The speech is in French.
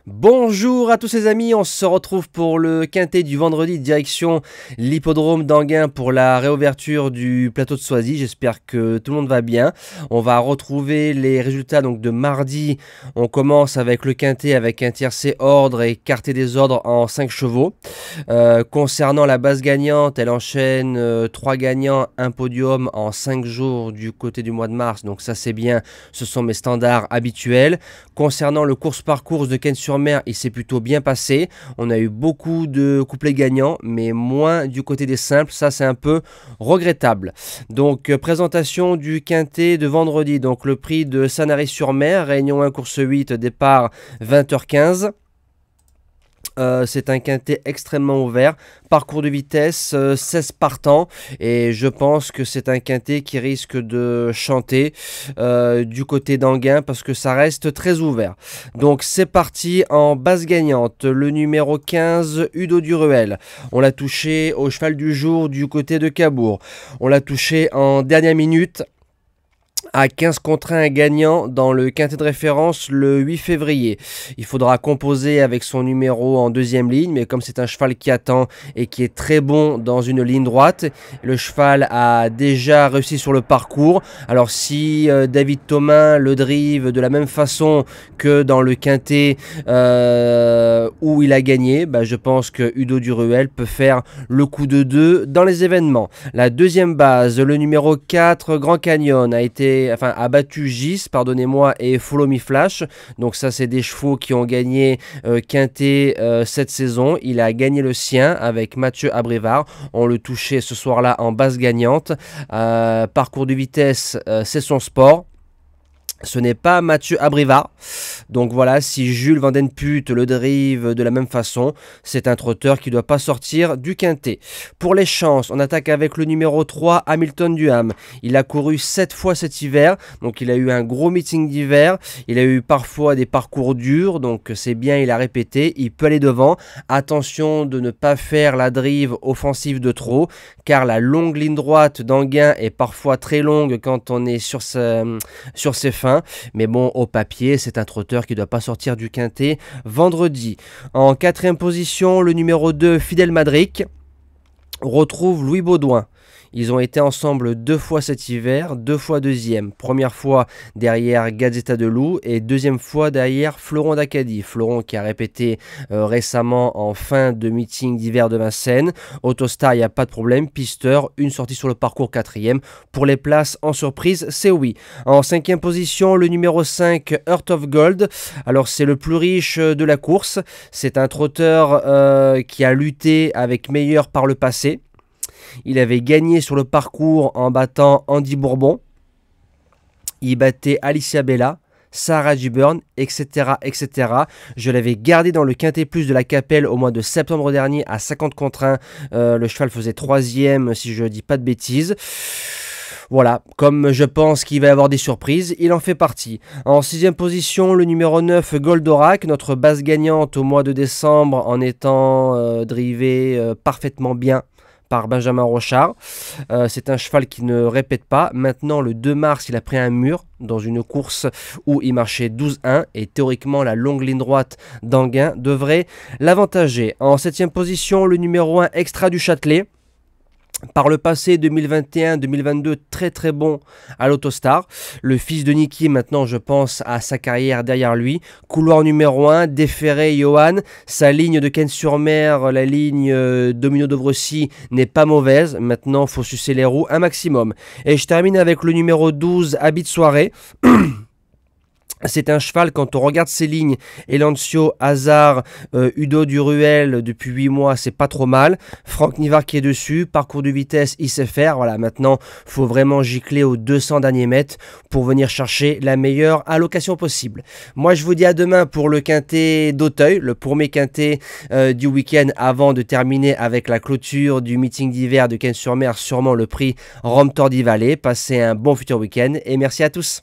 Bonjour à tous les amis, on se retrouve pour le quintet du vendredi direction l'hippodrome d'Enghien pour la réouverture du plateau de Soisy. J'espère que tout le monde va bien. On va retrouver les résultats donc de mardi. On commence avec le quintet avec un tiercé ordre et quarté des ordres en 5 chevaux. Concernant la base gagnante, elle enchaîne 3 gagnants, un podium en 5 jours du côté du mois de mars. Donc ça c'est bien, ce sont mes standards habituels. Concernant le course-par-course de Cannes-sur-Mer, il s'est plutôt bien passé. On a eu beaucoup de couplets gagnants, mais moins du côté des simples. Ça, c'est un peu regrettable. Donc, présentation du quintet de vendredi. Donc, le prix de Sanary-sur-Mer, Réunion 1, course 8, départ 20h15. C'est un quintet extrêmement ouvert, parcours de vitesse, 16 partants, et je pense que c'est un quintet qui risque de chanter du côté d'Enghien parce que ça reste très ouvert. Donc c'est parti en base gagnante, le numéro 15, Udo Duruel. On l'a touché au cheval du jour du côté de Cabourg. On l'a touché en dernière minute à 15 contre 1 gagnant dans le quintet de référence le 8 février. Il faudra composer avec son numéro en deuxième ligne, mais comme c'est un cheval qui attend et qui est très bon dans une ligne droite, le cheval a déjà réussi sur le parcours. Alors si David Thomas le drive de la même façon que dans le quintet où il a gagné, je pense que Udo Duruel peut faire le coup de 2 dans les événements. La deuxième base, le numéro 4, Grand Canyon, a battu Gis, pardonnez-moi, et Follow Me Flash. Donc ça, c'est des chevaux qui ont gagné quintet cette saison. Il a gagné le sien avec Mathieu Abrivard. On le touchait ce soir-là en base gagnante. Parcours de vitesse, c'est son sport. Ce n'est pas Mathieu Abrivard. Donc voilà, si Jules Vandenput le drive de la même façon, c'est un trotteur qui ne doit pas sortir du quintet. Pour les chances, on attaque avec le numéro 3, Hamilton Duham. Il a couru 7 fois cet hiver, donc il a eu un gros meeting d'hiver. Il a eu parfois des parcours durs, donc c'est bien, il a répété. Il peut aller devant. Attention de ne pas faire la drive offensive de trop, car la longue ligne droite d'Enghien est parfois très longue quand on est sur ses fins. Mais bon, au papier, c'est un trotteur qui ne doit pas sortir du quintet vendredi. En quatrième position, le numéro 2, Fidel Madric, retrouve Louis Baudouin. Ils ont été ensemble 2 fois cet hiver, 2 fois deuxième. Première fois derrière Gazzetta de Loup et deuxième fois derrière Fleuron d'Acadie. Fleuron qui a répété récemment en fin de meeting d'hiver de Vincennes. Autostar, il n'y a pas de problème. Pisteur, une sortie sur le parcours quatrième. Pour les places en surprise, c'est oui. En cinquième position, le numéro 5, Heart of Gold. Alors c'est le plus riche de la course. C'est un trotteur qui a lutté avec meilleur par le passé. Il avait gagné sur le parcours en battant Andy Bourbon. Il battait Alicia Bella, Sarah Giburn, etc., etc. Je l'avais gardé dans le Quintet Plus de la Capelle au mois de septembre dernier à 50 contre 1. Le cheval faisait 3e, si je ne dis pas de bêtises. Voilà, comme je pense qu'il va y avoir des surprises, il en fait partie. En 6e position, le numéro 9, Goldorak, notre base gagnante au mois de décembre en étant drivé parfaitement bien par Benjamin Rochard. C'est un cheval qui ne répète pas. Maintenant, le 2 mars, il a pris un mur dans une course où il marchait 12-1 et théoriquement, la longue ligne droite d'Enghien devrait l'avantager. En 7e position, le numéro 1, Extra du Châtelet. Par le passé 2021-2022, très très bon à l'Autostar. Le fils de Niki, maintenant je pense à sa carrière derrière lui. Couloir numéro 1, Déferré Johan. Sa ligne de Cannes-sur-Mer, la ligne Domino Dovrecy n'est pas mauvaise. Maintenant il faut sucer les roues un maximum. Et je termine avec le numéro 12, Habit de soirée. C'est un cheval, quand on regarde ses lignes, Elancio, Hazard, Udo Duruel, depuis 8 mois, c'est pas trop mal. Franck Nivard qui est dessus, parcours de vitesse, il sait faire. Voilà, maintenant, il faut vraiment gicler aux 200 derniers mètres pour venir chercher la meilleure allocation possible. Moi, je vous dis à demain pour le quintet d'Auteuil, le premier quintet du week-end avant de terminer avec la clôture du meeting d'hiver de Cannes-sur-Mer, sûrement le prix Rome Tordi Valley. Passez un bon futur week-end et merci à tous.